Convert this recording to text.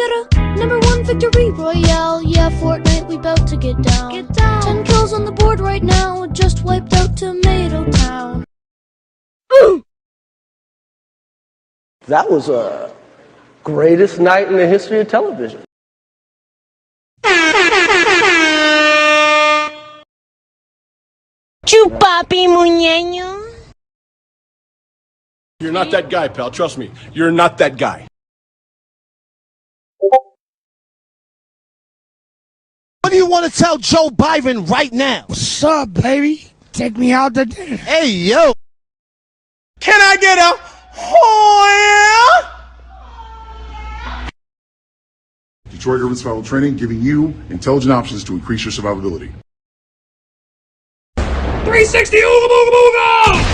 get a #1 victory royale. Yeah, Fortnite, we bout to get down. 10 kills on the board right now. Just wiped out Tomato Town. That was a greatest night in the history of television. Chupapi muñeño. You're not that guy, pal. Trust me. You're not that guy. What do you want to tell Joe Biden right now? What's up, baby? Take me out to dinner. Hey, yo. Can I get a oh Detroit Urban Survival Training, giving you intelligent options to increase your survivability. 360 ooga booga booga!